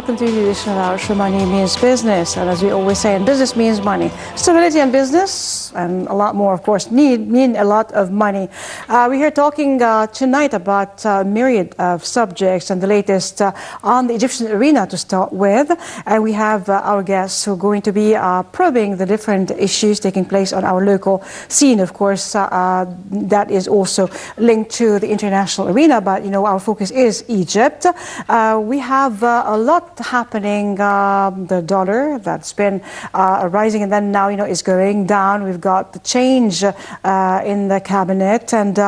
welcome to the edition of our show, Money Means Business. And as we always say, and business means money. Stability and business, and a lot more, of course, mean a lot of money. We're here talking tonight about a myriad of subjects and the latest on the Egyptian arena to start with. And we have our guests who are going to be probing the different issues taking place on our local scene, of course, that is also linked to the international arena. But, you know, our focus is Egypt. We have a lot happening. The dollar that's been rising and then now, you know, is going down. We've got the change in the cabinet, and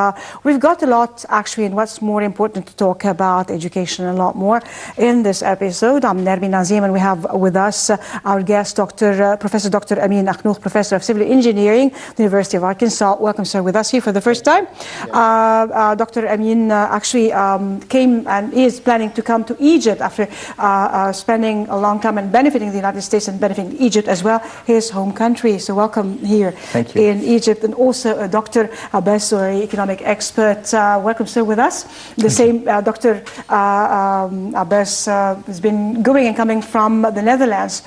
we've got a lot actually. And what's more important to talk about education a lot more in this episode. I'm Nermin Nazim, and we have with us our guest, Professor Dr. Amin Akhnouch, Professor of Civil Engineering, the University of Arkansas. Welcome, sir, with us here for the first time. Dr. Amin actually came and is planning to come to Egypt after spending a long time and benefiting the United States and benefiting Egypt as well, his home country. So welcome here in Egypt. And also Dr. Abbas, economic expert. Welcome, sir, with us. The same Dr. Abbas has been going and coming from the Netherlands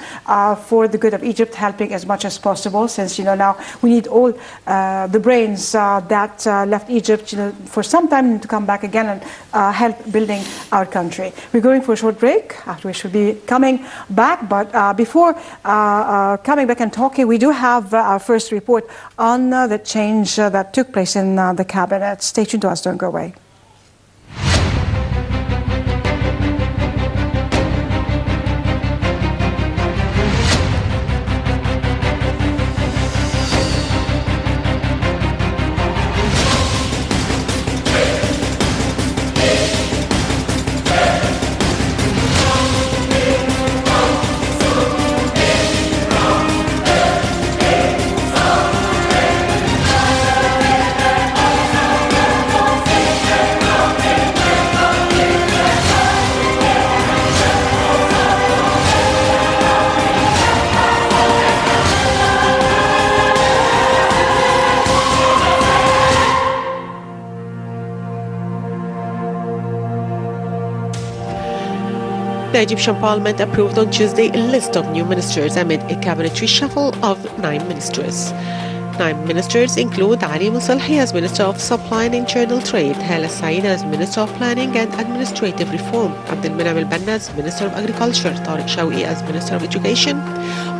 for the good of Egypt, helping as much as possible, since, you know, now we need all the brains that left Egypt, you know, for some time to come back again and help building our country. We're going for a short break, after which we'll be coming back. But before coming back and talking, we do have our first report on the change that took place in the cabinet. Stay tuned to us, don't go away. The Egyptian Parliament approved on Tuesday a list of new ministers amid a cabinet reshuffle of 9 ministers. 9 ministers include Ali Musalhi as Minister of Supply and Internal Trade, Hala Said as Minister of Planning and Administrative Reform, Abdelmenam Al-Banna as Minister of Agriculture, Tariq Shawqi as Minister of Education,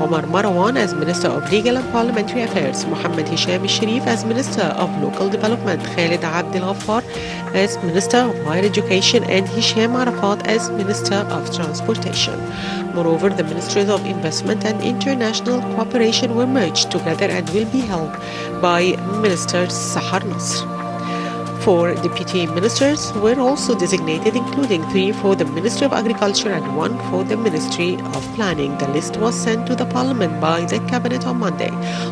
Omar Marwan as Minister of Legal and Parliamentary Affairs, Mohammed Hisham Al-Sharif as Minister of Local Development, Khalid Abdel Ghaffar as Minister of Higher Education, and Hisham Arafat as Minister of Transportation. Moreover, the Ministries of Investment and International Cooperation were merged together and will be held by Minister Sahar Nasr. 4 deputy ministers were also designated, including 3 for the Ministry of Agriculture and 1 for the Ministry of Planning. The list was sent to the Parliament by the Cabinet on Monday.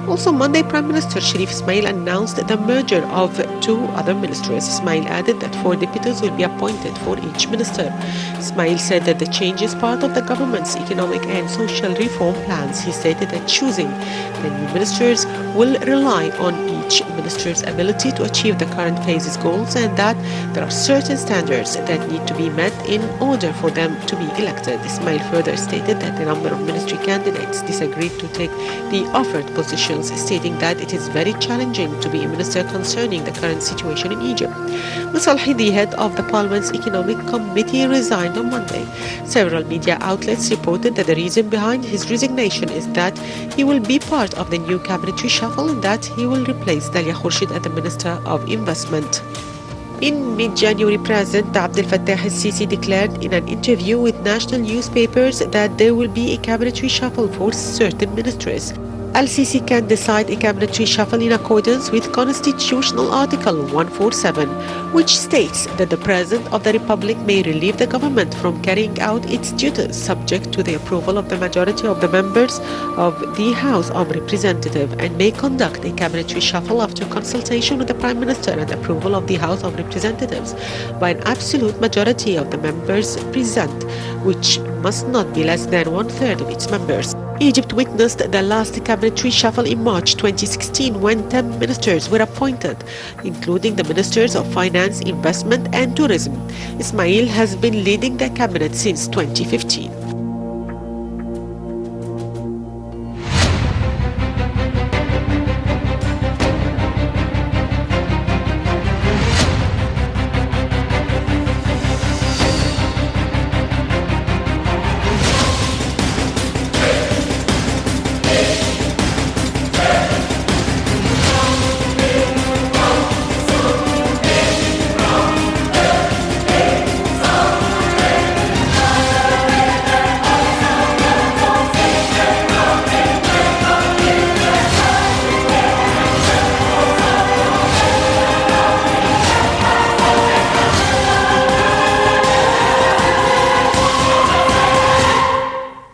Also Monday, Prime Minister Sharif Ismail announced the merger of 2 other ministries. Ismail added that 4 deputies will be appointed for each minister. Ismail said that the change is part of the government's economic and social reform plans. He stated that choosing the new ministers will rely on each minister's ability to achieve the current phase's goals, and that there are certain standards that need to be met in order for them to be elected. Ismail further stated that a number of ministry candidates disagreed to take the offered positions, stating that it is very challenging to be a minister concerning the current situation in Egypt. Musalhi, the head of the Parliament's Economic Committee, resigned on Monday. Several media outlets reported that the reason behind his resignation is that he will be part of the new cabinet reshuffle and that he will replace Dalia Khurshid as the Minister of Investment. In mid-January, President Abdel Fattah al-Sisi declared in an interview with national newspapers that there will be a cabinet reshuffle for certain ministries. Al-Sisi can decide a cabinet reshuffle in accordance with Constitutional Article 147, which states that the President of the Republic may relieve the government from carrying out its duties, subject to the approval of the majority of the members of the House of Representatives, and may conduct a cabinet reshuffle after consultation with the Prime Minister and approval of the House of Representatives by an absolute majority of the members present, which must not be less than 1/3 of its members. Egypt witnessed the last cabinet reshuffle in March 2016 when 10 ministers were appointed, including the ministers of Finance, Investment and Tourism. Ismail has been leading the cabinet since 2015.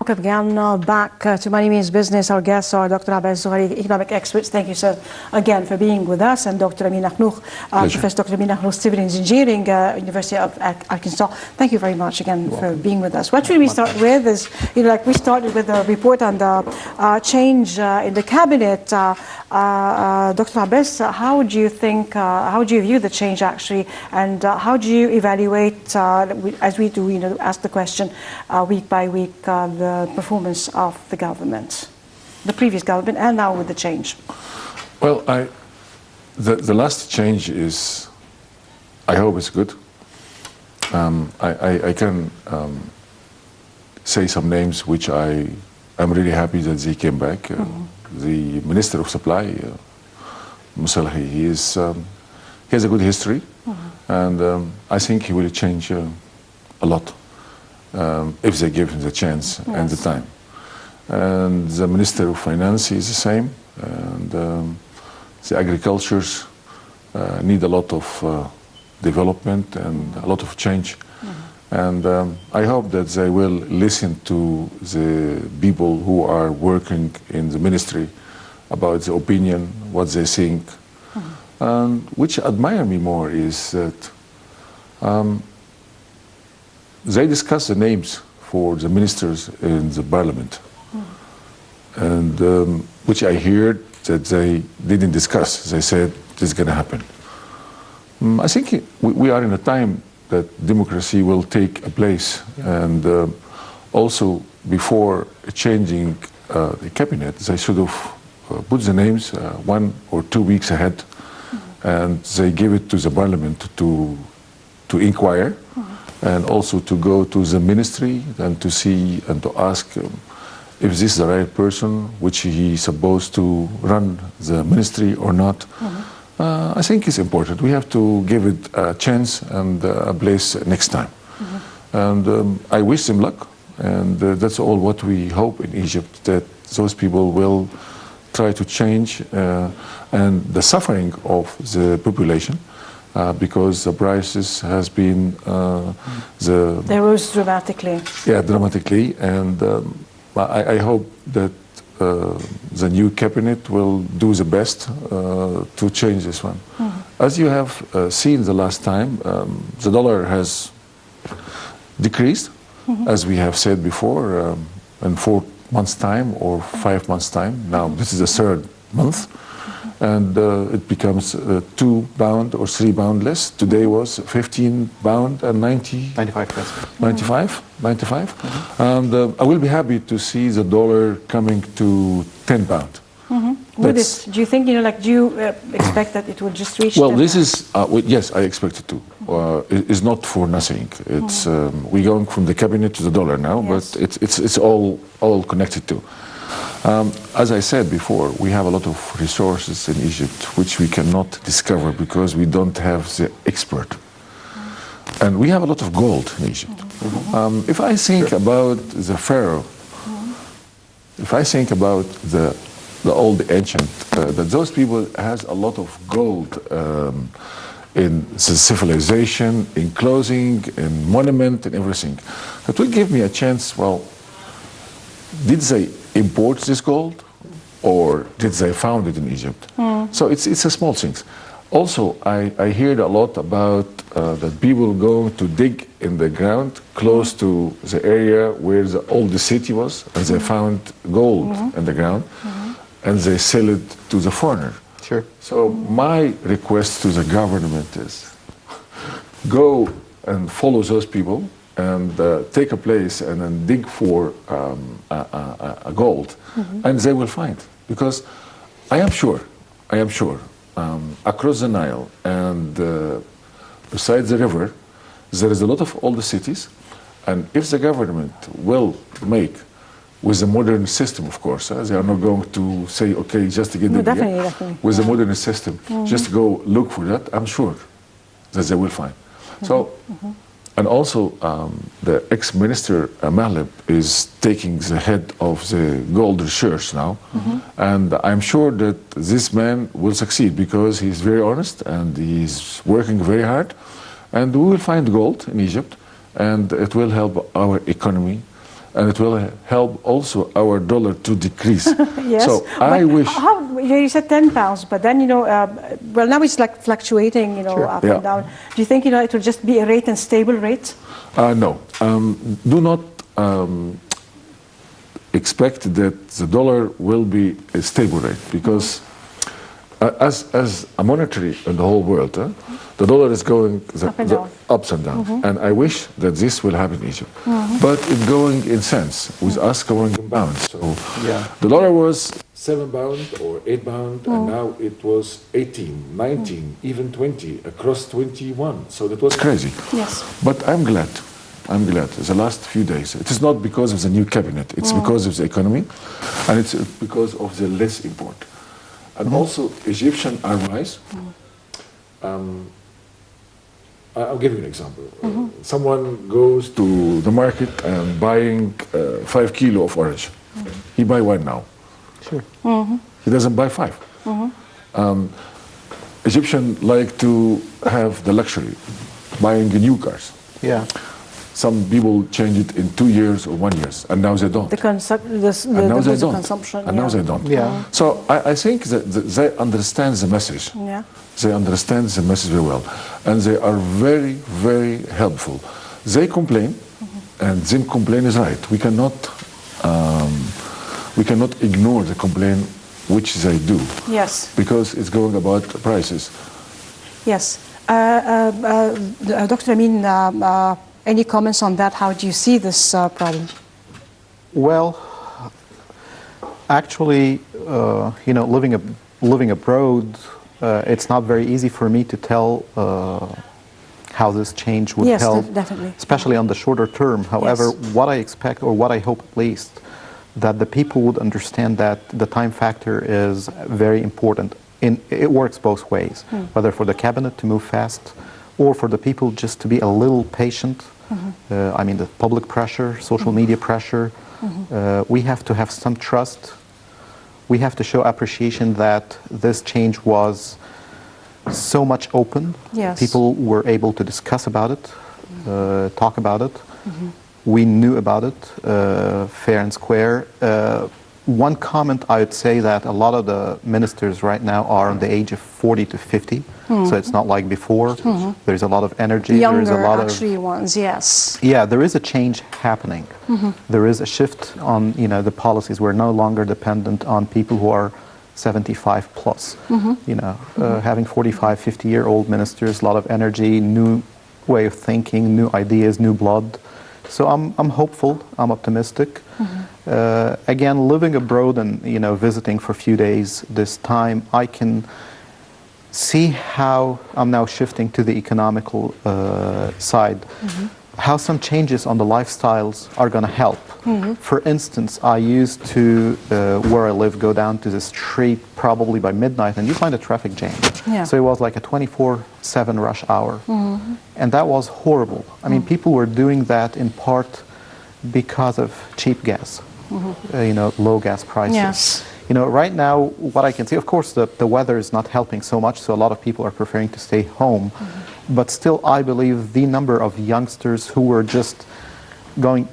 welcome again back to Money Means Business. Our guests are Dr. Abbas Zohari, economic experts. Thank you, sir, again for being with us, and Dr. Amin Akhnouch, Professor Dr. Amin Akhnouch, Civil Engineering, University of Arkansas. Thank you very much again for being with us. What should we start with is, like we started with a report on the change in the cabinet. Dr. Abbas, how do you think, how do you view the change actually, and how do you evaluate, as we do, ask the question week by week, the performance of the government, the previous government, and now with the change? Well, the last change is, I hope it's good. I can say some names which I'm really happy that they came back. The Minister of Supply, Musalhi, he has a good history, and I think he will change a lot if they give him the chance and the time. And the Minister of Finance is the same, and the agricultures need a lot of development and a lot of change. And I hope that they will listen to the people who are working in the ministry about the opinion, what they think. And which admire me more is that they discuss the names for the ministers in the parliament, and which I heard that they didn't discuss. They said this is going to happen. I think we are in a time that democracy will take a place, and also before changing the cabinet, they should have put the names 1 or 2 weeks ahead, and they give it to the parliament to inquire, and also to go to the ministry and to see and to ask if this is the right person which he is supposed to run the ministry or not. I think it's important. We have to give it a chance and a place next time. And I wish them luck. And that's all what we hope in Egypt, that those people will try to change and the suffering of the population, because the prices has been they rose dramatically. Yeah, dramatically. And I hope that the new cabinet will do the best to change this one. As you have seen the last time, the dollar has decreased, as we have said before, in 4 months' time or 5 months' time. Now this is the 3rd month, and it becomes 2 pound or 3 pound less. Today was 15 pound and 95 pesos. 95. And I will be happy to see the dollar coming to 10 pound. Do you think, do you expect that it will just reach? Well, this is, yes, I expect it to. It's not for nothing. It's we're going from the cabinet to the dollar now, but it's all connected to. As I said before, we have a lot of resources in Egypt which we cannot discover because we don't have the expert. And we have a lot of gold in Egypt. If I think about the pharaoh, if I think about the old ancient, that those people has a lot of gold in the civilization, in clothing, in monument, and everything. It will give me a chance. Well, did they import this gold, or did they found it in Egypt? So it's a small things. Also, I heard a lot about that people going to dig in the ground close to the area where the old city was, and they found gold in the ground, and they sell it to the foreigner. Sure. So my request to the government is, go and follow those people and take a place and then dig for a gold, and they will find. Because I am sure, across the Nile and besides the river, there is a lot of old cities, and if the government will make, with a modern system, of course, they are not going to say, okay, just to get the definitely. With a modern system, just go look for that, I'm sure that they will find. So, and also the ex-minister Mahleb is taking the head of the gold research now, and I'm sure that this man will succeed because he's very honest and he's working very hard, and we will find gold in Egypt, and it will help our economy. and it will help also our dollar to decrease. Yes. So I wish. You said 10 pounds, but then, well, now it's like fluctuating, up and down. Do you think, it will just be a rate and stable rate? No. Do not expect that the dollar will be a stable rate, because as a monetary in the whole world, the dollar is going ups and downs. And I wish that this will happen in Egypt. But it's going in cents, with us going in pounds. So the dollar was 7 pound or 8 pound, and now it was 18, 19, even 20, across 21. So that was crazy. Yes. But I'm glad. The last few days. It is not because of the new cabinet. It's because of the economy, and it's because of the less import. And also, Egyptian Airlines. I'll give you an example. Someone goes to the market and buying 5 kilo of orange. He buy one now. Sure. He doesn't buy 5. Egyptians like to have the luxury, buying new cars. Yeah. Some people change it in 2 years or 1 year, and now they don't. Consumption. And now they don't. Yeah. So I think that they understand the message. Yeah. They understand the message very well, and they are very, very helpful. They complain, and their complaint is right. We cannot ignore the complaint which they do. Yes. Because it's going about prices. Yes. Dr. Amin, any comments on that? How do you see this problem? Well, actually, living abroad, it's not very easy for me to tell how this change would help, definitely. especially on the shorter term. However, what I expect, or what I hope at least, that the people would understand that the time factor is very important. It works both ways, whether for the cabinet to move fast, or for the people just to be a little patient. I mean, the public pressure, social media pressure. We have to have some trust. We have to show appreciation that this change was so much open. Yes. People were able to discuss about it, talk about it. We knew about it, fair and square. One comment I would say that a lot of the ministers right now are on the age of 40 to 50, so it's not like before. There's a lot of energy. Younger, there's a lot actually, ones, yes. Yeah, there is a change happening. There is a shift on, the policies. We're no longer dependent on people who are 75 plus. Having 45, 50-year-old ministers, a lot of energy, new way of thinking, new ideas, new blood. So I'm hopeful, I'm optimistic. Again, living abroad and visiting for a few days this time, I can see how I'm now shifting to the economical side. How some changes on the lifestyles are going to help. For instance, I used to, where I live, go down to the street probably by midnight, and you find a traffic jam. Yeah. So it was like a 24/7 rush hour. And that was horrible. I mean, people were doing that in part because of cheap gas, low gas prices. Yes. Right now, what I can see, of course, the weather is not helping so much, so a lot of people are preferring to stay home. But still, I believe the number of youngsters who were just going,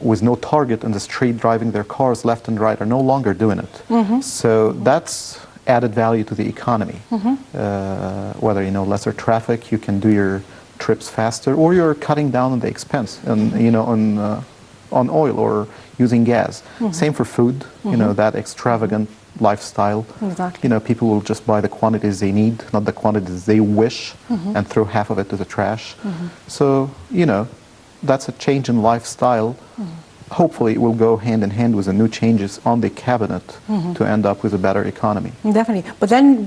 with no target in the street, driving their cars left and right, are no longer doing it. So that's added value to the economy. Whether, lesser traffic, you can do your trips faster, or you're cutting down on the expense, and on oil or using gas. Same for food, that extravagant lifestyle. Exactly. People will just buy the quantities they need, not the quantities they wish, and throw half of it to the trash. So, that's a change in lifestyle. Hopefully it will go hand in hand with the new changes on the cabinet to end up with a better economy. Definitely. But then,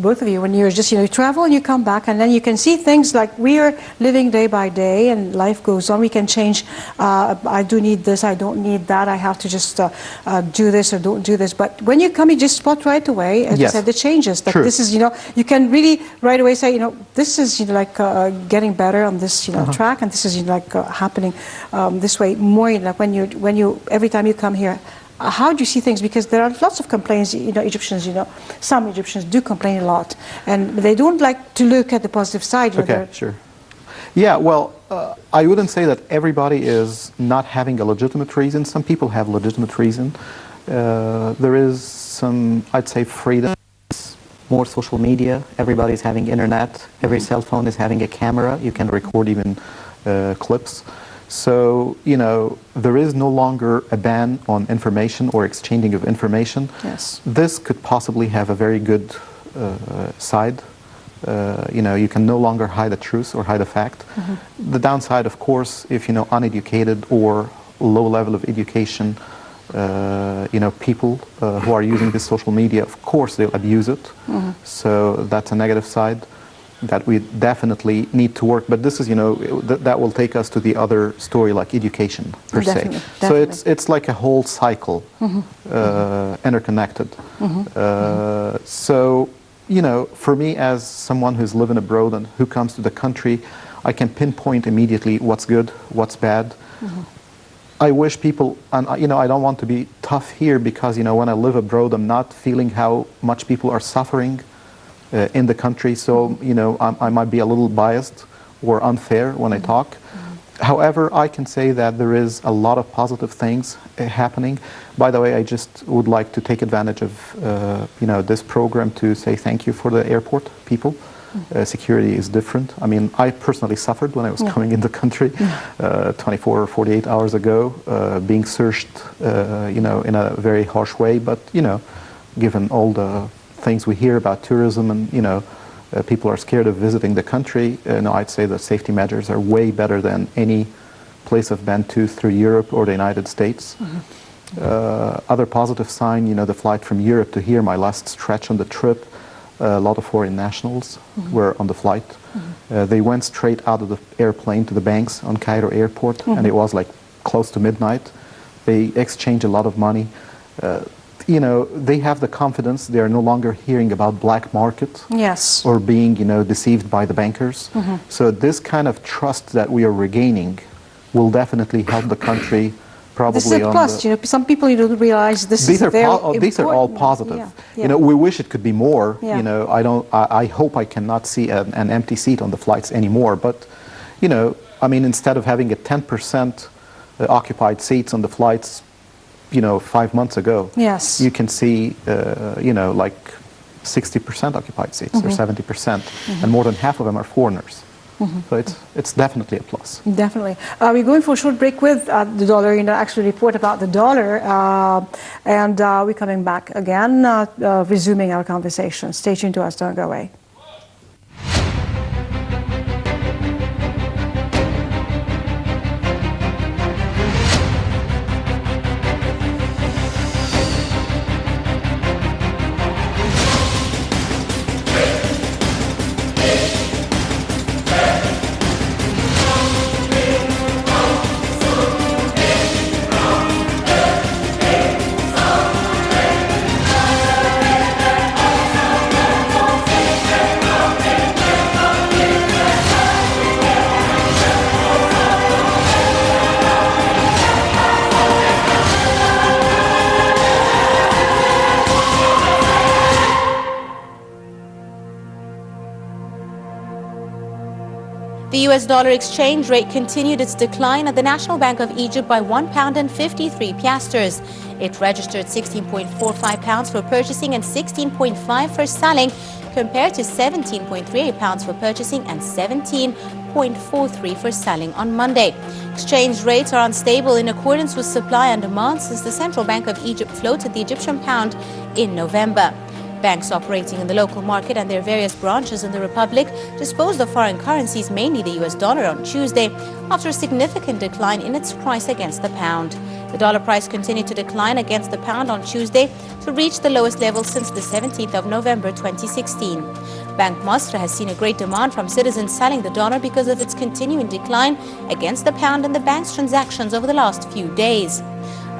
both of you, when you're just, you travel and you come back, and then you can see things like we are living day by day, and life goes on. We can change. I do need this. I don't need that. I have to just do this or don't do this. But when you come, you just spot right away, as you said, the changes. That this is, you can really right away say, this is, getting better on this, track, and this is, happening this way more, when you every time you come here. How do you see things? Because there are lots of complaints, Egyptians, some Egyptians do complain a lot, and they don't like to look at the positive side. Okay, sure. Yeah, well, I wouldn't say that everybody is not having a legitimate reason. Some people have legitimate reason. There is some, I'd say, freedom. More social media, everybody's having internet, every cell phone is having a camera, you can record even clips. So, you know, there is no longer a ban on information or exchanging of information. Yes. This could possibly have a very good side. You know, you can no longer hide a truth or hide a fact. The downside, of course, if, you know, uneducated or low level of education, you know, people who are using this social media, of course, they'll abuse it. So that's a negative side that we definitely need to work. But this is, you know, that will take us to the other story, like education per se. So it's like a whole cycle, interconnected. So, you know, for me as someone who's living abroad and who comes to the country, I can pinpoint immediately what's good, what's bad. I wish people, and you know, I don't want to be tough here because, you know, when I live abroad, I'm not feeling how much people are suffering in the country. So, you know, I might be a little biased or unfair when I talk. However, I can say that there is a lot of positive things happening. By the way, I just would like to take advantage of, you know, this program to say thank you for the airport people. Security is different. I mean, I personally suffered when I was coming in the country 24 or 48 hours ago, being searched, you know, in a very harsh way. But, you know, given all the things we hear about tourism and, you know, people are scared of visiting the country, no, I'd say the safety measures are way better than any place I've been to through Europe or the United States. Other positive sign, you know, the flight from Europe to here, my last stretch on the trip, a lot of foreign nationals were on the flight. They went straight out of the airplane to the banks on Cairo airport, and it was like close to midnight. They exchanged a lot of money. You know, they have the confidence. They are no longer hearing about black market or being, you know, deceived by the bankers. So this kind of trust that we are regaining will definitely help the country. Probably this is a plus. You know, some people, you don't realize this is very important. These are all positive. You know, we wish it could be more. You know, I hope I cannot see an empty seat on the flights anymore. But, you know, I mean, instead of having a 10% occupied seats on the flights, you know, 5 months ago, you can see, you know, like 60% occupied seats or 70%, and more than half of them are foreigners. So it's definitely a plus. Definitely. We're going for a short break with the dollar, you know, actually report about the dollar, and we're coming back again, resuming our conversation. Stay tuned to us, don't go away. The US dollar exchange rate continued its decline at the National Bank of Egypt by £1.53 piastres. It registered 16.45 pounds for purchasing and 16.5 for selling, compared to 17.38 pounds for purchasing and 17.43 for selling on Monday. Exchange rates are unstable in accordance with supply and demand since the Central Bank of Egypt floated the Egyptian pound in November. Banks operating in the local market and their various branches in the Republic disposed of foreign currencies, mainly the US dollar, on Tuesday after a significant decline in its price against the pound. The dollar price continued to decline against the pound on Tuesday to reach the lowest level since the 17th of November 2016. Bank Masra has seen a great demand from citizens selling the dollar because of its continuing decline against the pound in the bank's transactions over the last few days.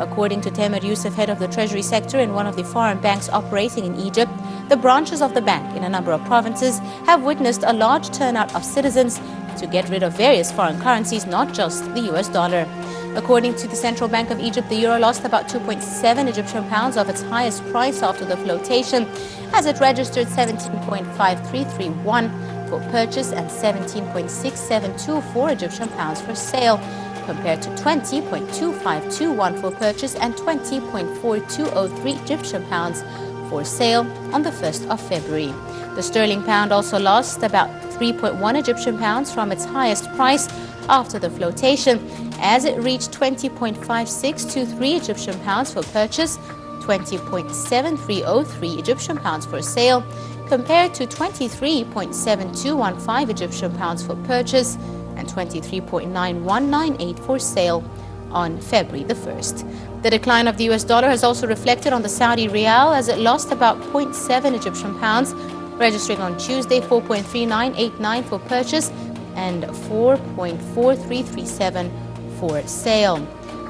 According to Tamer Youssef, head of the Treasury sector in one of the foreign banks operating in Egypt, the branches of the bank in a number of provinces have witnessed a large turnout of citizens to get rid of various foreign currencies, not just the US dollar. According to the Central Bank of Egypt, the euro lost about 2.7 Egyptian pounds of its highest price after the flotation, as it registered 17.5331 for purchase and 17.6724 Egyptian pounds for sale, compared to 20.2521 for purchase and 20.4203 Egyptian pounds for sale on the 1st of February. The sterling pound also lost about 3.1 Egyptian pounds from its highest price after the flotation, as it reached 20.5623 Egyptian pounds for purchase, 20.7303 Egyptian pounds for sale, compared to 23.7215 Egyptian pounds for purchase and 23.9198 for sale on February the 1st. The decline of the US dollar has also reflected on the Saudi riyal, as it lost about 0.7 Egyptian pounds, registering on Tuesday 4.3989 for purchase and 4.4337 for sale.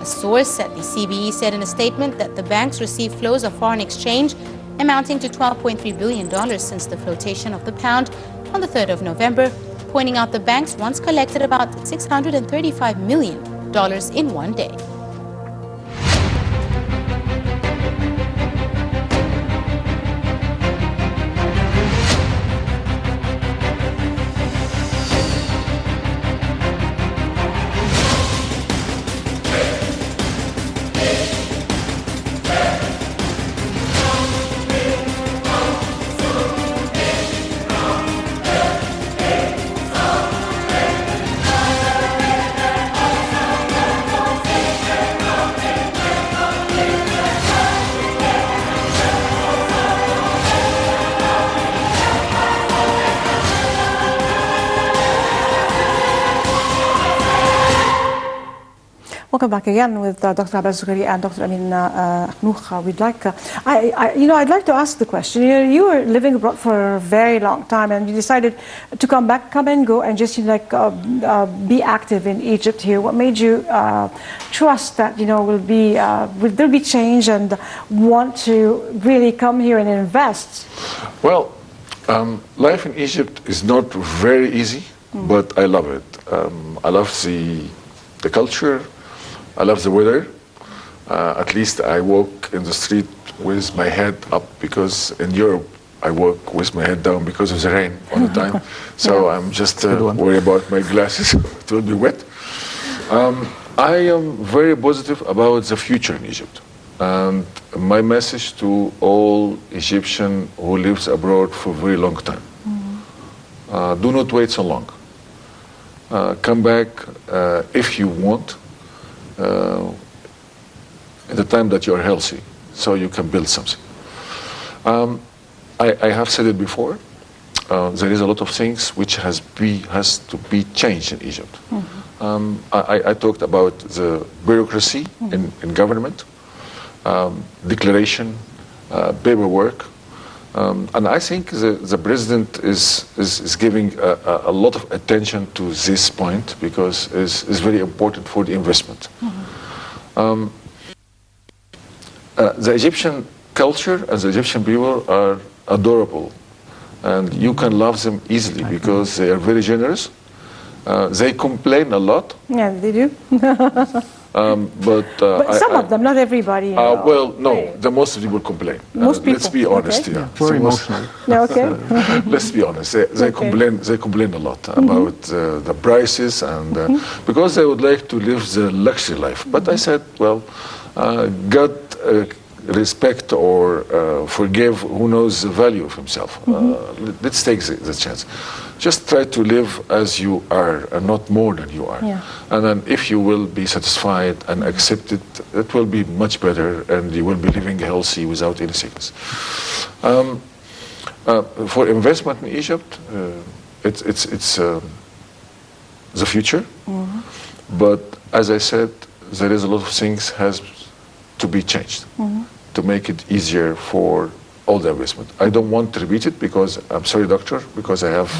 A source at the CBE said in a statement that the banks received flows of foreign exchange amounting to $12.3 billion since the flotation of the pound on the 3rd of November, pointing out the banks once collected about $635 million in one day. Welcome back again with Dr. Abel Zughari and Dr. Amin Akhnouch. We'd like, I'd like to ask the question. You were living abroad for a very long time, and you decided to come back, come and go, and just be active in Egypt here. What made you trust that will there be change and want to really come here and invest? Well, life in Egypt is not very easy, but I love it. I love the culture. I love the weather. At least I walk in the street with my head up, because in Europe I walk with my head down because of the rain all the time. So I'm just worried about my glasses. It will be wet. I am very positive about the future in Egypt. And my message to all Egyptian who lives abroad for a very long time, do not wait so long. Come back if you want, in the time that you are healthy, so you can build something. I have said it before, there is a lot of things which has to be changed in Egypt. I talked about the bureaucracy in government, declaration, paperwork, and I think the president is giving a lot of attention to this point, because it's very important for the investment. The Egyptian culture and the Egyptian people are adorable, and you can love them easily because they are very generous. They complain a lot. Yeah, they do. But some of them, not everybody. Well, no, the most people complain. Most people. Let's be honest. Okay. Yeah, Very emotional. Okay. Let's be honest. They complain. They complain a lot about the prices, and because they would like to live the luxury life. But I said, well, God respect or forgive who knows the value of himself. Let's take the chance. Just try to live as you are and not more than you are. Yeah. And then if you will be satisfied and accept it, it will be much better, and you will be living healthy without any sickness. For investment in Egypt, it's the future. But as I said, there is a lot of things has to be changed to make it easier for all the investment. I don't want to repeat it, because I'm sorry, doctor, because I have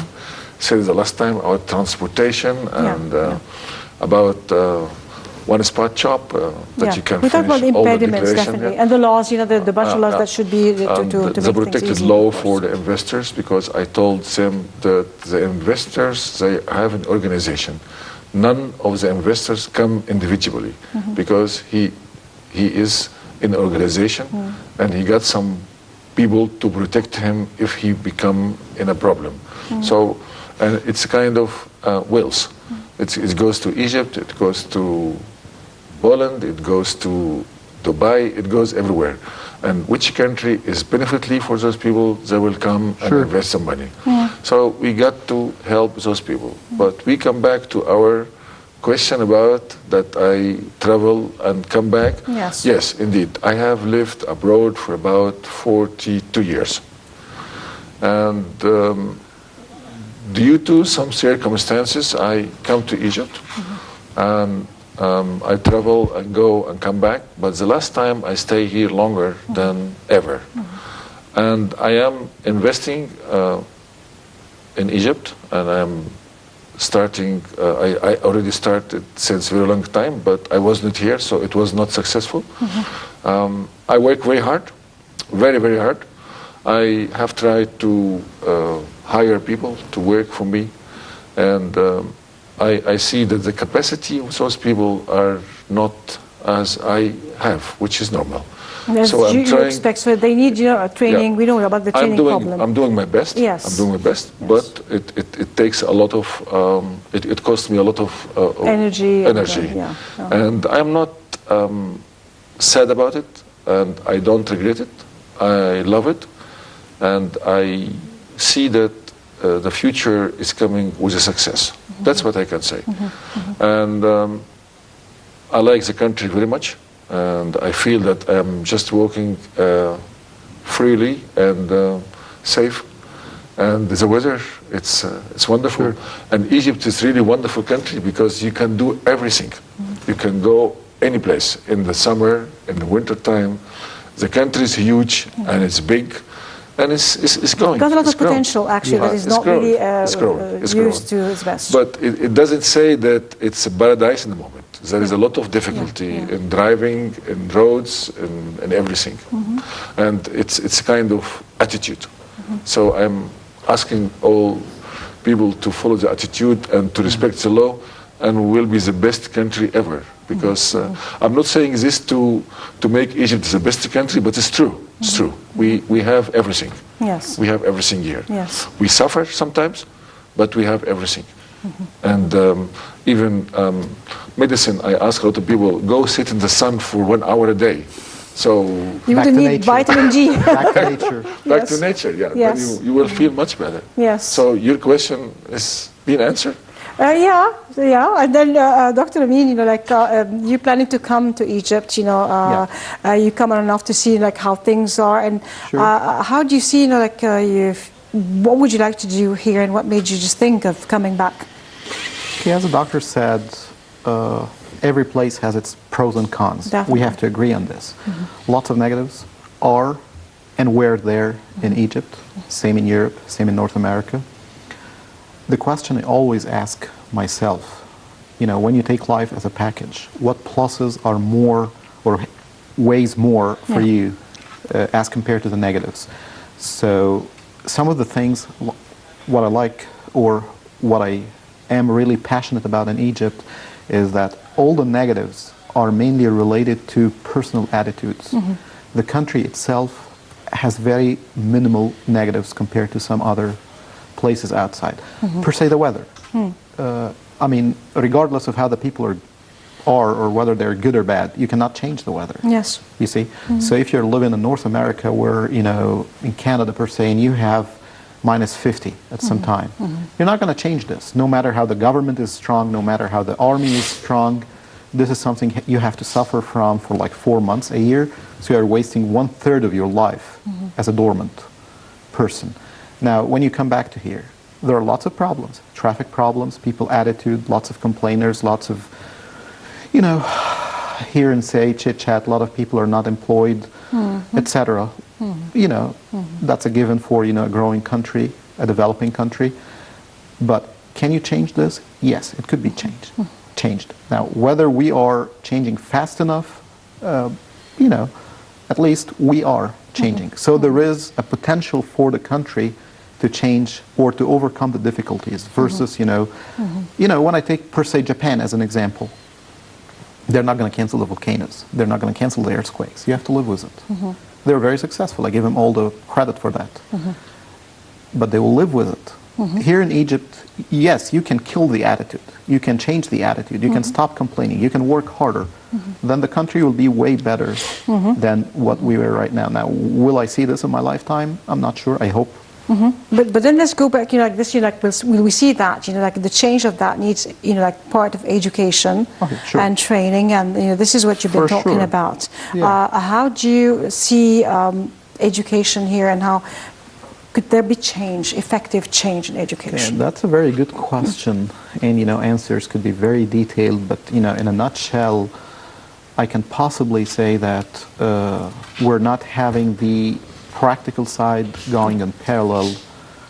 said it the last time about transportation and about one-spot shop that you can we talk about finish all the impediments, declaration. definitely, and the laws, the budget laws that should be to the make protected things easy, law for the investors, because I told them that the investors, they have an organization. None of the investors come individually, because he is in an organization, and he got some people to protect him if he become in a problem. So And it's kind of wheels. It goes to Egypt, it goes to Poland, it goes to Dubai, it goes everywhere. And which country is beneficially for those people, they will come and invest some money. So we got to help those people. But we come back to our question about that I travel and come back. Yes. Yes, indeed. I have lived abroad for about 42 years. And due to some circumstances, I come to Egypt. And I travel and go and come back, but the last time I stay here longer than ever. And I am investing in Egypt, and I'm starting, I already started since a very long time, but I was not here, so it was not successful. I work very hard, very, very hard. I have tried to hire people to work for me, and I see that the capacity of those people are not as I have, which is normal. Yes, so I'm you trying. Expect, so they need training. Yeah. We know about the training problem. I'm doing my best. Yes. I'm doing my best, but it takes a lot of. It costs me a lot of energy. Energy, and I'm not sad about it, and I don't regret it. I love it, and I see that the future is coming with a success. That's what I can say. And I like the country very much, and I feel that I'm just walking freely and safe. And the weather, it's wonderful. And Egypt is really a wonderful country because you can do everything. You can go any place in the summer, in the winter time. The country is huge and it's big. And it's growing. It's got a lot of potential, actually, that is not really used to its best. But it doesn't say that it's a paradise in the moment. There is a lot of difficulty in driving, in roads, in everything. And it's a kind of attitude. So I'm asking all people to follow the attitude and to respect the law, and we will be the best country ever. Because I'm not saying this to make Egypt the best country, but it's true. It's true. We have everything. Yes. We have everything here. Yes. We suffer sometimes, but we have everything. And even medicine, I ask a lot of people, go sit in the sun for 1 hour a day. So you wouldn't need vitamin G. Back to nature. Back to nature, yeah. Yes. Then you will feel much better. Yes. So your question is being answered? Yeah. And then, Dr. Amin, you're planning to come to Egypt, you come enough to see, how things are. And how do you see, what would you like to do here, and what made you just think of coming back? Okay, as the doctor said, every place has its pros and cons. Definitely. We have to agree on this. Lots of negatives are and were there in Egypt, same in Europe, same in North America. The question I always ask myself, when you take life as a package, what pluses are more or weighs more for you as compared to the negatives? So some of the things, what I like or what I am really passionate about in Egypt is that all the negatives are mainly related to personal attitudes. The country itself has very minimal negatives compared to some other places outside. Per se, the weather. I mean, regardless of how the people are or whether they're good or bad, you cannot change the weather. Yes. You see? So if you're living in North America where, in Canada per se, and you have minus 50 at some time, you're not going to change this. No matter how the government is strong, no matter how the army is strong, this is something you have to suffer from for like 4 months, a year. So you're wasting 1/3 of your life as a dormant person. Now, when you come back to here, there are lots of problems. Traffic problems, people attitude, lots of complainers, lots of, hear and say, chit-chat, a lot of people are not employed, etc. That's a given for, a growing country, a developing country. But can you change this? Yes, it could be changed. Now, whether we are changing fast enough, at least we are changing. So there is a potential for the country to change or to overcome the difficulties versus, when I take, per se, Japan as an example, they're not going to cancel the volcanoes. They're not going to cancel the earthquakes. You have to live with it. They're very successful. I give them all the credit for that. But they will live with it. Here in Egypt, yes, you can kill the attitude. You can change the attitude. You can stop complaining. You can work harder. Then the country will be way better than what we were right now. Now, will I see this in my lifetime? I'm not sure. I hope. But then let's go back, like this, like will we see that, like the change of that needs, like part of education and training, and this is what you've been talking about. Yeah. How do you see education here, and how could there be change, effective change in education? That's a very good question, and answers could be very detailed, but in a nutshell, I can possibly say that we're not having the practical side going in parallel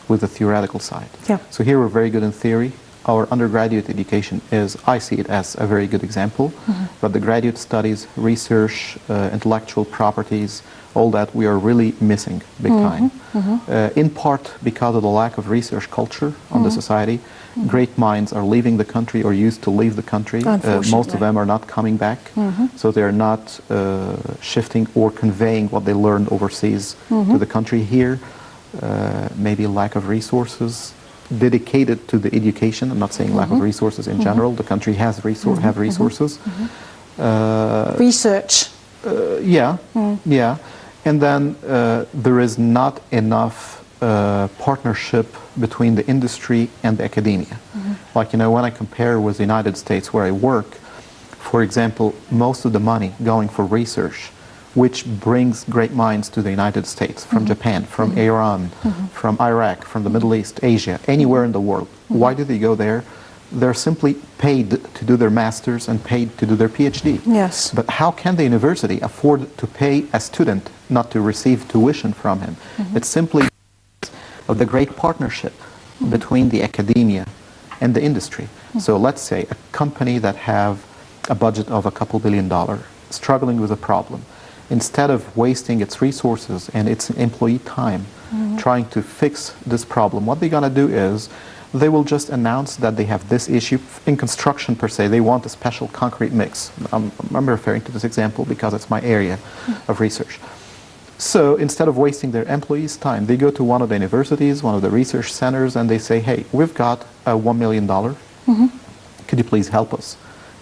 with the theoretical side. Yeah. So here we're very good in theory. Our undergraduate education is, I see it as a very good example, but the graduate studies, research, intellectual properties, all that we are really missing big time. In part because of the lack of research culture on the society. Great minds are leaving the country or used to leave the country. Most of them are not coming back, so they're not shifting or conveying what they learned overseas to the country here. Maybe lack of resources dedicated to the education. I'm not saying lack of resources in general. The country has resources. Research. Yeah. And then there is not enough partnership between the industry and the academia. Like, when I compare with the United States where I work, for example, most of the money going for research, which brings great minds to the United States, from Japan, from Iran, from Iraq, from the Middle East, Asia, anywhere in the world. Why do they go there? They're simply paid to do their masters and paid to do their PhD. Yes. But how can the university afford to pay a student not to receive tuition from him? It's simply of the great partnership between the academia and the industry. So let's say a company that have a budget of a couple $2 billion struggling with a problem. Instead of wasting its resources and its employee time trying to fix this problem, what they're going to do is they will just announce that they have this issue. In construction per se, they want a special concrete mix. I'm referring to this example because it's my area of research. So instead of wasting their employees' time, they go to one of the universities, one of the research centers, and they say, hey, we've got $1 million. Could you please help us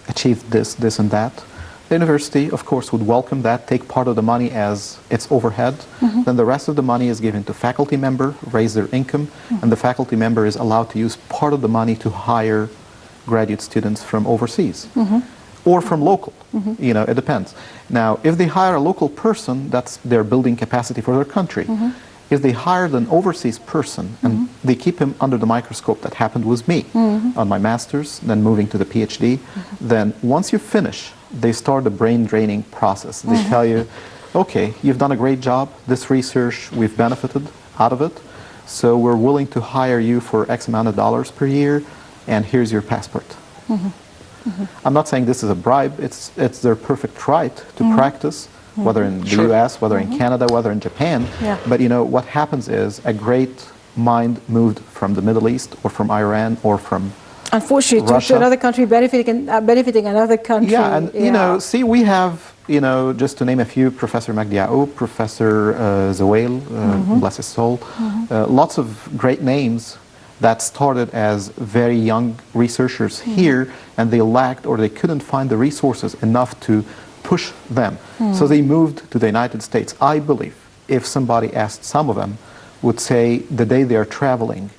achieve this, this, and that? The university, of course, would welcome that, take part of the money as its overhead. Then the rest of the money is given to faculty member, raise their income, and the faculty member is allowed to use part of the money to hire graduate students from overseas. Or from local, it depends. Now, if they hire a local person, that's their building capacity for their country. If they hired an overseas person and they keep him under the microscope, that happened with me on my master's, then moving to the PhD, then once you finish, they start the brain draining process. They tell you, okay, you've done a great job, this research, we've benefited out of it, so we're willing to hire you for X amount of dollars per year, and here's your passport. I'm not saying this is a bribe, it's their perfect right to practice, whether in the US, whether in Canada, whether in Japan. But what happens is a great mind moved from the Middle East or from Iran or from unfortunately Russia. to another country, benefiting another country. Yeah, and see, we have, just to name a few, Professor Magdiaou, Professor Zawel, bless his soul, lots of great names that started as very young researchers here, and they lacked or they couldn't find the resources enough to push them. So they moved to the United States. I believe if somebody asked some of them, would say the day they are traveling,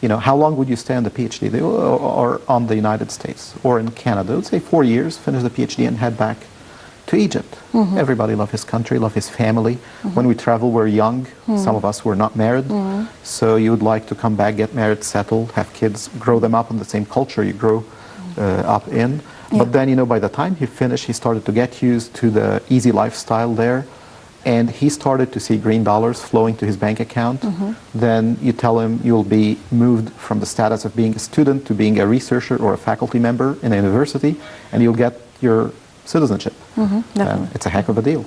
how long would you stay on the PhD? They, or on the United States or in Canada? They would say 4 years, finish the PhD and head back to Egypt. Everybody loves his country, love his family. When we travel, we're young. Some of us were not married. So you would like to come back, get married, settle, have kids, grow them up in the same culture you grow up in. But then, by the time he finished, he started to get used to the easy lifestyle there. And he started to see green dollars flowing to his bank account. Then you tell him you'll be moved from the status of being a student to being a researcher or a faculty member in a university, and you'll get your citizenship. And it's a heck of a deal.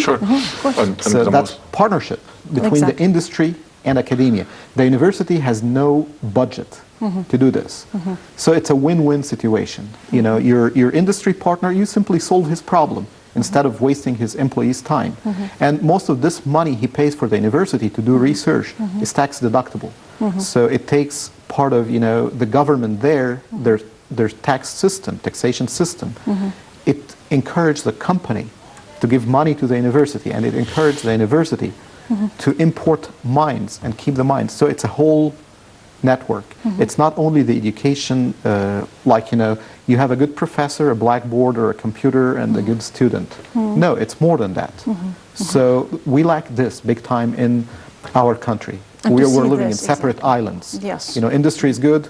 Sure. So that's partnership between the industry and academia. The university has no budget to do this. So it's a win-win situation. Your industry partner, you simply solve his problem. instead of wasting his employees' time. And most of this money he pays for the university to do research is tax deductible. So it takes part of, the government their tax system, taxation system. It encouraged the company to give money to the university, and it encouraged the university to import mines and keep the mines. So it's a whole network. It's not only the education, you have a good professor, a blackboard or a computer, and a good student. No, it's more than that. So we lack this big time in our country. We're living in separate islands. Yes. Industry is good,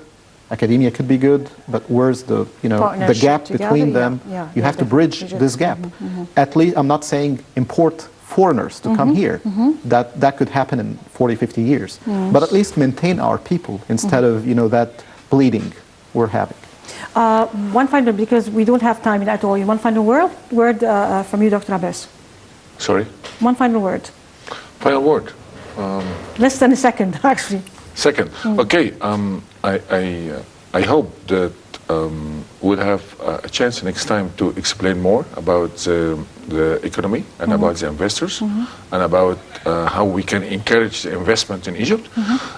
academia could be good, but where's the the gap between them? You have to bridge this gap. At least, I'm not saying import foreigners to come here. That could happen in 40, 50 years. But at least maintain our people instead of that bleeding we're having. One final, because we don't have time at all. One final word from you, Dr. Abbas. Sorry? One final word. Final word. Less than a second, actually. Second. Okay. I hope that we'll have a chance next time to explain more about the economy and about the investors and about how we can encourage the investment in Egypt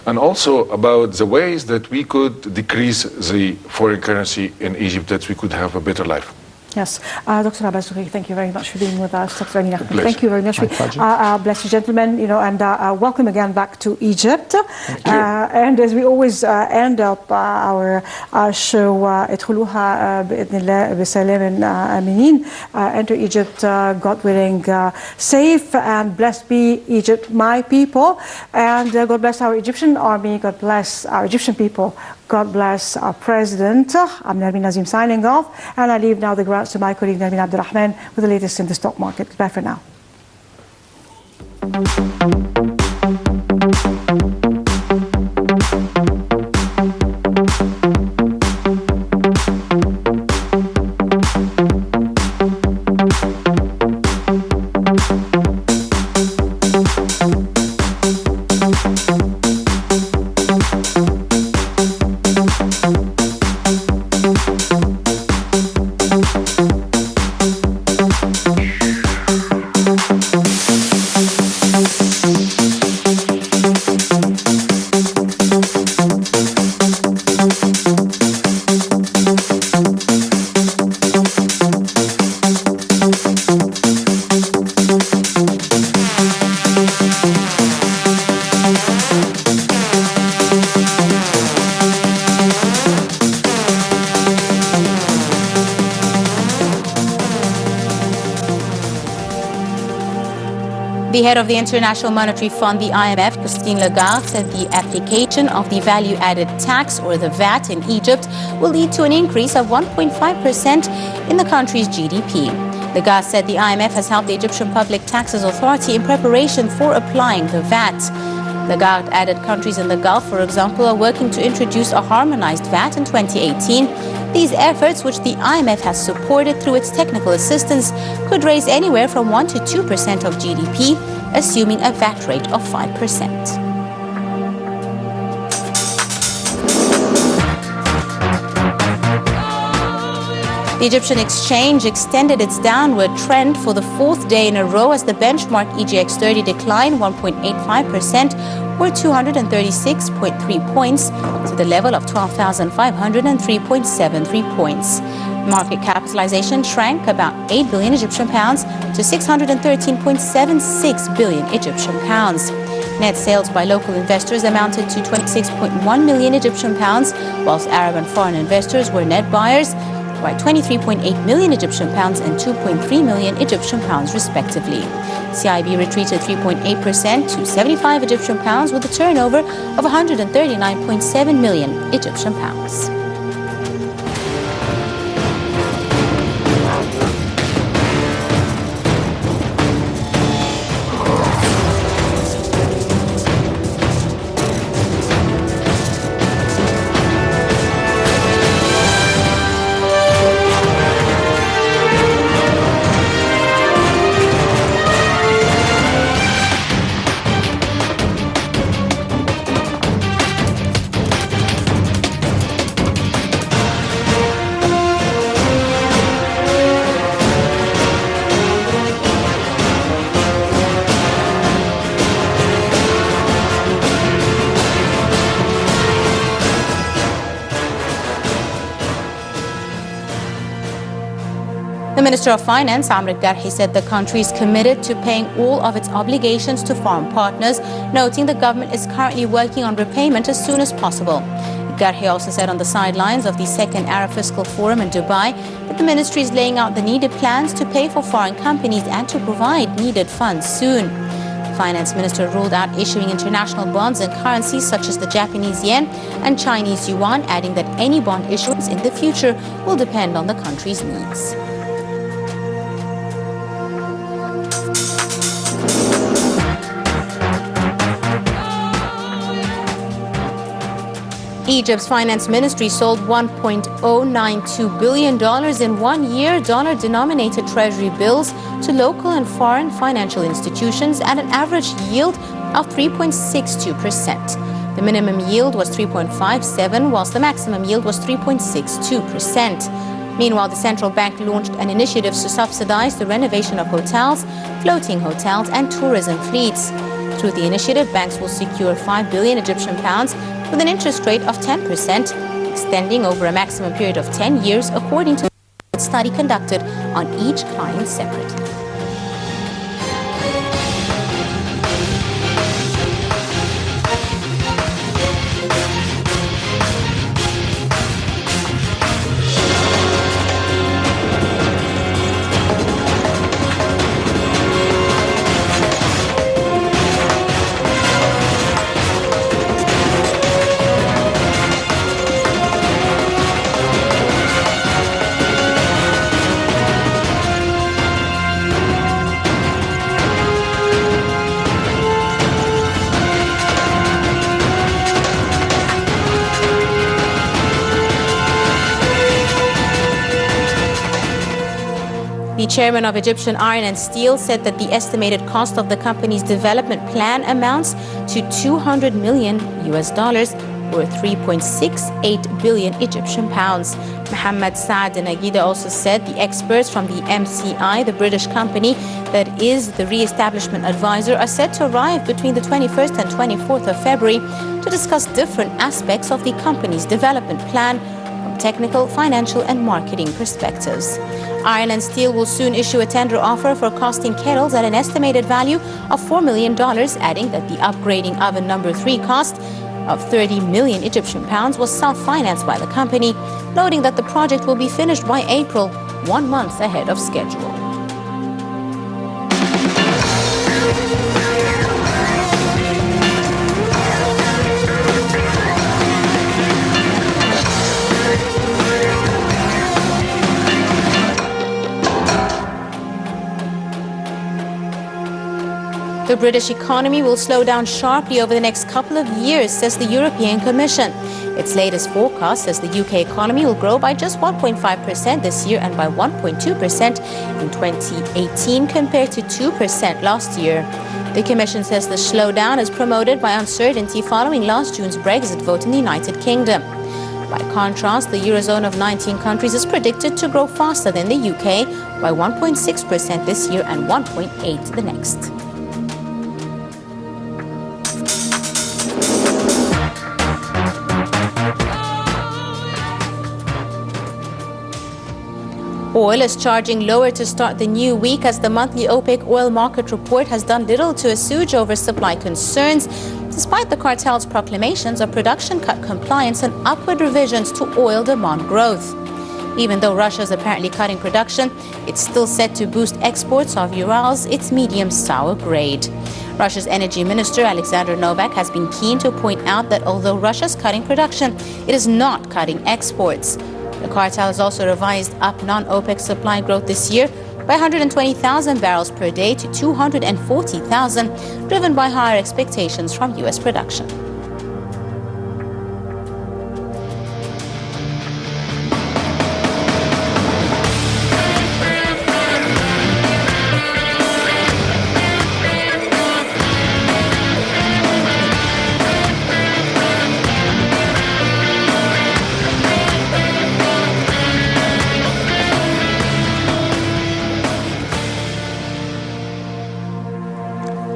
and also about the ways that we could decrease the foreign currency in Egypt, that we could have a better life. Yes. Dr. Abbas, thank you very much for being with us. Dr. Amin Ahmed, thank you very much. Bless you, gentlemen, and welcome again back to Egypt. And as we always end up our show, ادخلوها بإذن الله بسلام آمنين. Enter Egypt, God willing, safe, and blessed be Egypt, my people. And God bless our Egyptian army. God bless our Egyptian people. God bless our president. I'm Nermin Nazim signing off, and I leave now the grounds to my colleague Nermin Abdulrahman with the latest in the stock market. Goodbye for now. The head of the International Monetary Fund, the IMF, Christine Lagarde, said the application of the value-added tax, or the VAT, in Egypt will lead to an increase of 1.5% in the country's GDP. Lagarde said the IMF has helped the Egyptian Public Taxes Authority in preparation for applying the VAT. Lagarde added countries in the Gulf, for example, are working to introduce a harmonized VAT in 2018. These efforts, which the IMF has supported through its technical assistance, could raise anywhere from 1 to 2% of GDP, assuming a VAT rate of 5%. The Egyptian exchange extended its downward trend for the fourth day in a row as the benchmark EGX30 declined 1.85%, or 236.3 points, to the level of 12,503.73 points. Market capitalization shrank about 8 billion Egyptian pounds to 613.76 billion Egyptian pounds. Net sales by local investors amounted to 26.1 million Egyptian pounds, whilst Arab and foreign investors were net buyers by 23.8 million Egyptian pounds and 2.3 million Egyptian pounds respectively. CIB retreated 3.8% to 75 Egyptian pounds with a turnover of 139.7 million Egyptian pounds. The Minister of Finance, Amr Garhi, said the country is committed to paying all of its obligations to foreign partners, noting the government is currently working on repayment as soon as possible. Garhi also said on the sidelines of the second Arab Fiscal Forum in Dubai that the ministry is laying out the needed plans to pay for foreign companies and to provide needed funds soon. The finance minister ruled out issuing international bonds in currencies such as the Japanese yen and Chinese yuan, adding that any bond issuance in the future will depend on the country's needs. Egypt's finance ministry sold $1.092 billion in 1 year dollar-denominated treasury bills to local and foreign financial institutions at an average yield of 3.62%. The minimum yield was 3.57%, whilst the maximum yield was 3.62%. Meanwhile, the central bank launched an initiative to subsidize the renovation of hotels, floating hotels, and tourism fleets. Through the initiative, banks will secure 5 billion Egyptian pounds with an interest rate of 10%, extending over a maximum period of 10 years, according to a study conducted on each client separately. The chairman of Egyptian Iron and Steel said that the estimated cost of the company's development plan amounts to $200 million or 3.68 billion Egyptian pounds. Mohammed Saad Nagida also said the experts from the MCI, the British company that is the re-establishment advisor, are set to arrive between the 21st and 24th of February to discuss different aspects of the company's development plan from technical, financial and marketing perspectives. Iron and Steel will soon issue a tender offer for casting kettles at an estimated value of $4 million, adding that the upgrading oven number 3 cost of 30 million Egyptian pounds was self-financed by the company, noting that the project will be finished by April, 1 month ahead of schedule. The British economy will slow down sharply over the next couple of years, says the European Commission. Its latest forecast says the UK economy will grow by just 1.5% this year and by 1.2% in 2018 compared to 2% last year. The Commission says the slowdown is promoted by uncertainty following last June's Brexit vote in the United Kingdom. By contrast, the Eurozone of 19 countries is predicted to grow faster than the UK by 1.6% this year and 1.8% the next. Oil is charging lower to start the new week as the monthly OPEC oil market report has done little to assuage oversupply concerns, despite the cartel's proclamations of production cut compliance and upward revisions to oil demand growth. Even though Russia is apparently cutting production, it's still set to boost exports of Urals, its medium sour grade. Russia's energy minister, Alexander Novak, has been keen to point out that although Russia is cutting production, it is not cutting exports. The cartel has also revised up non-OPEC supply growth this year by 120,000 barrels per day to 240,000, driven by higher expectations from U.S. production.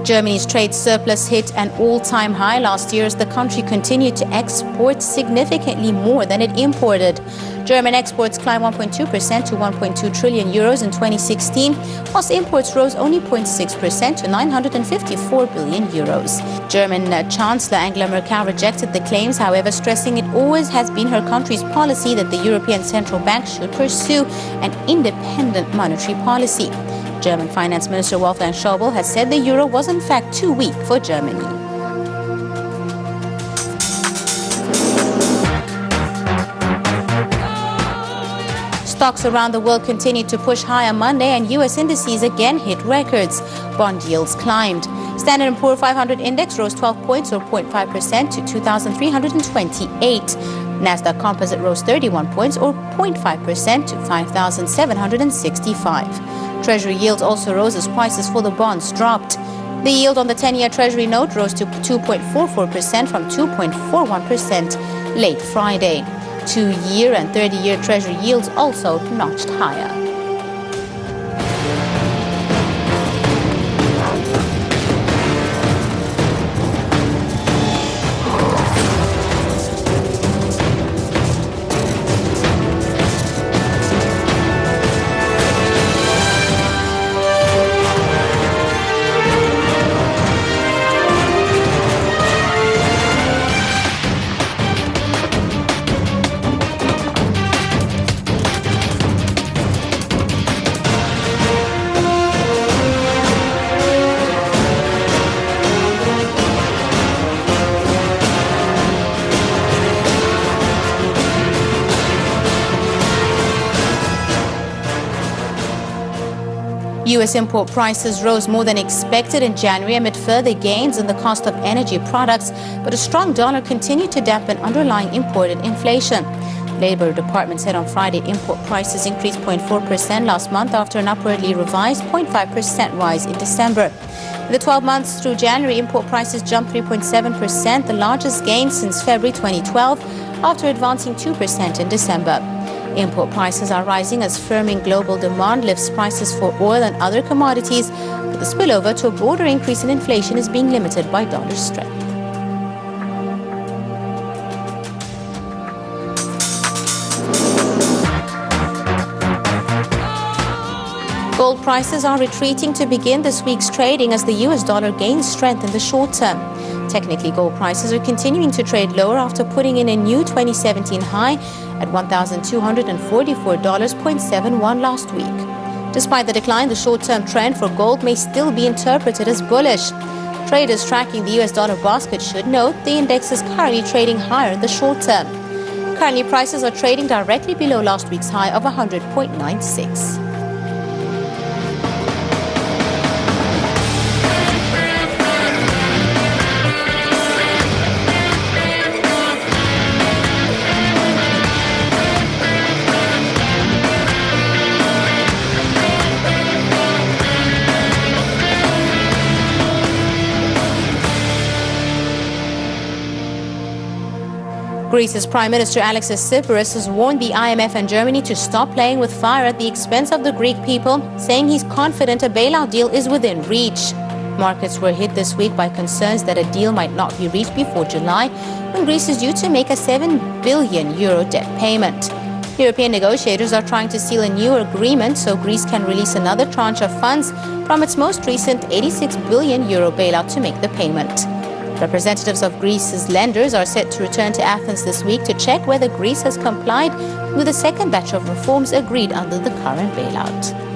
Germany's trade surplus hit an all-time high last year as the country continued to export significantly more than it imported. German exports climbed 1.2% to 1.2 trillion euros in 2016, whilst imports rose only 0.6% to 954 billion euros. German Chancellor Angela Merkel rejected the claims, however, stressing it always has been her country's policy that the European Central Bank should pursue an independent monetary policy. German Finance Minister Wolfgang Schäuble has said the euro was in fact too weak for Germany. Stocks around the world continued to push higher Monday, and U.S. indices again hit records. Bond yields climbed. Standard & Poor's 500 index rose 12 points or 0.5% to 2,328. Nasdaq Composite rose 31 points or 0.5% to 5,765. Treasury yields also rose as prices for the bonds dropped. The yield on the 10-year Treasury note rose to 2.44% from 2.41% late Friday. 2-year and 30-year Treasury yields also notched higher. U.S. import prices rose more than expected in January amid further gains in the cost of energy products, but a strong dollar continued to dampen underlying imported inflation. The Labor Department said on Friday import prices increased 0.4% last month after an upwardly revised 0.5% rise in December. In the 12 months through January, import prices jumped 3.7%, the largest gain since February 2012, after advancing 2% in December. Import prices are rising as firming global demand lifts prices for oil and other commodities, but the spillover to a broader increase in inflation is being limited by dollar strength. Gold prices are retreating to begin this week's trading as the US dollar gains strength in the short term. Technically, gold prices are continuing to trade lower after putting in a new 2017 high at $1,244.71 last week. Despite the decline, the short-term trend for gold may still be interpreted as bullish. Traders tracking the US dollar basket should note the index is currently trading higher in the short term. Currently, prices are trading directly below last week's high of 100.96. Greece's Prime Minister Alexis Tsipras has warned the IMF and Germany to stop playing with fire at the expense of the Greek people, saying he's confident a bailout deal is within reach. Markets were hit this week by concerns that a deal might not be reached before July, when Greece is due to make a €7 billion debt payment. European negotiators are trying to seal a new agreement so Greece can release another tranche of funds from its most recent €86 billion bailout to make the payment. Representatives of Greece's lenders are set to return to Athens this week to check whether Greece has complied with the second batch of reforms agreed under the current bailout.